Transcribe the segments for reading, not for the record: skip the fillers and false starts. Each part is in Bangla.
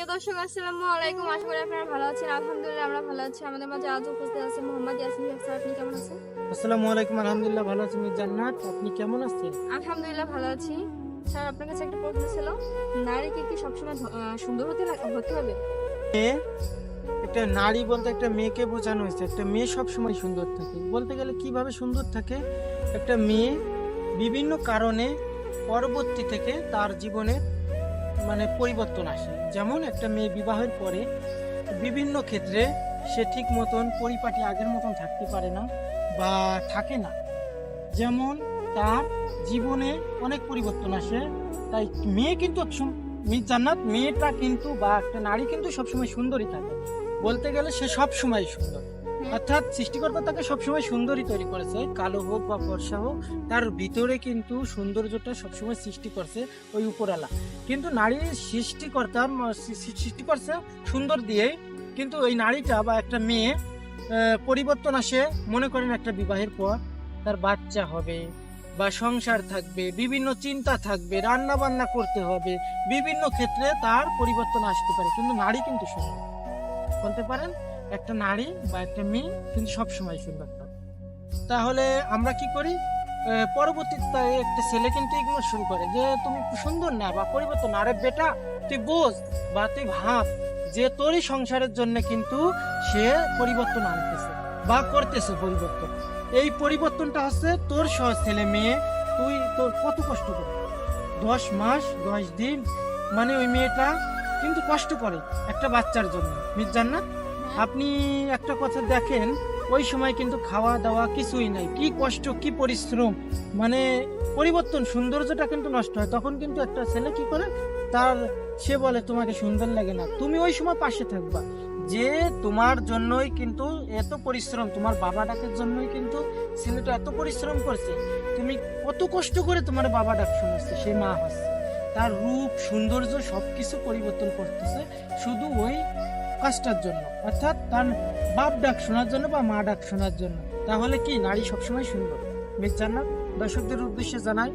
প্রিয় দর্শক, আসসালামু আলাইকুম। আশা করি আপনারা ভালো আছেন। আলহামদুলিল্লাহ আমরা ভালো আছি। আমাদের মাঝে আজ উপস্থিত আছেন মোহাম্মদ ইয়াসিন ভাই। স্যার, আপনি কেমন আছেন? আসসালামু আলাইকুম। আলহামদুলিল্লাহ ভালো আছি মিস জান্নাত, আপনি কেমন আছেন? আলহামদুলিল্লাহ ভালো আছি। স্যার, আপনার কাছে একটা প্রশ্ন ছিল, নারীকে কি সবসময় সুন্দর হতে হবে? একটা নারী বলতে একটা মেয়েকে বোঝানো হয়েছে। একটা মেয়ে সব সময় সুন্দর থাকে, বলতে গেলে কিভাবে সুন্দর থাকে, একটা মেয়ে বিভিন্ন কারণে পরবর্তী থেকে তার জীবনে পরিবর্তন আসে। যেমন একটা মেয়ে বিবাহের পরে বিভিন্ন ক্ষেত্রে সে ঠিক মতন পরিপাটি আগের মতন থাকতে পারে না বা থাকে না। যেমন তার জীবনে অনেক পরিবর্তন আসে। তাই মেয়ে কিন্তু মিস জান্নাত, মেয়েটা কিন্তু বা একটা নারী কিন্তু সবসময় সুন্দরী থাকে। বলতে গেলে সে সবসময় সুন্দর, অর্থাৎ সৃষ্টিকর্তা তাকে সবসময় সুন্দরী তৈরি করেছে। কালো হোক বা ফর্সা হোক, তার ভিতরে কিন্তু সৌন্দর্যটা সবসময় সৃষ্টি করছে ওই উপরালা। কিন্তু নারীর সৃষ্টি করছে সুন্দর দিয়ে, কিন্তু ওই নারীটা বা একটা মেয়ে পরিবর্তন আসে। মনে করেন একটা বিবাহের পর তার বাচ্চা হবে বা সংসার থাকবে, বিভিন্ন চিন্তা থাকবে, রান্না বান্না করতে হবে, বিভিন্ন ক্ষেত্রে তার পরিবর্তন আসতে পারে। কিন্তু নারী কিন্তু সুন্দর, বলতে পারেন একটা নারী বা একটা মেয়ে কিন্তু সবসময় সুন্দর থাকে। তাহলে আমরা কি করি, পরবর্তীতে একটা ছেলে কিন্তু ইগনোর শুরু করে যে তুমি সুন্দর না বা পরিবর্তন। আরে বেটা, তুই বোঝ বা তুই ভাব যে তোরই সংসারের জন্য কিন্তু সে পরিবর্তন আনতেছে বা করতেছে পরিবর্তন। এই পরিবর্তনটা হচ্ছে তোর সহ ছেলে মেয়ে। তুই তোর কত কষ্ট করে 10 মাস 10 দিন ওই মেয়েটা কিন্তু কষ্ট করে একটা বাচ্চার জন্য। মিস জান্নাত, আপনি একটা কথা দেখেন, ওই সময় কিন্তু খাওয়া দাওয়া কিছুই নাই, কি কষ্ট কি পরিশ্রম, পরিবর্তন সৌন্দর্যটা কিন্তু নষ্ট হয়। তখন কিন্তু একটা ছেলে কি করে, সে বলে তোমাকে সুন্দর লাগে না, তুমি ওই সময় পাশে থাকবা, যে তোমার জন্যই কিন্তু এত পরিশ্রম, তোমার বাবা ডাকের জন্যই কিন্তু ছেলেটা এত পরিশ্রম করছে। তুমি কত কষ্ট করে তোমার বাবা ডাক শুনেছে, সে মা হচ্ছে, তার রূপ সৌন্দর্য সবকিছু পরিবর্তন করতেছে শুধু ওই কাজটার জন্য, অর্থাৎ তার বাপ ডাক শোনার জন্য বা মা ডাক শোনার জন্য। তাহলে কি নারী সবসময় সুন্দর? মিস জান্নাত, দর্শকদের উদ্দেশ্যে জানাই,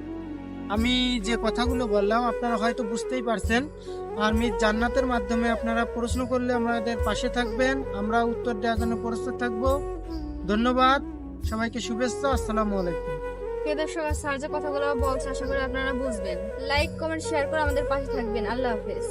আমি যে কথাগুলো বললাম আপনারা হয়তো বুঝতেই পারছেন। আর মিস জান্নাতের মাধ্যমে আপনারা প্রশ্ন করলে আমাদের পাশে থাকবেন, আমরা উত্তর দেওয়ার জন্য প্রস্তুত থাকবো। ধন্যবাদ সবাইকে, শুভেচ্ছা, আসসালামু আলাইকুম। প্রিয় দর্শক, স্যার যে কথাগুলো বলছে আশা করি আপনারা বুঝবেন। লাইক, কমেন্ট, শেয়ার করে আমাদের পাশে থাকবেন। আল্লাহ হাফেজ।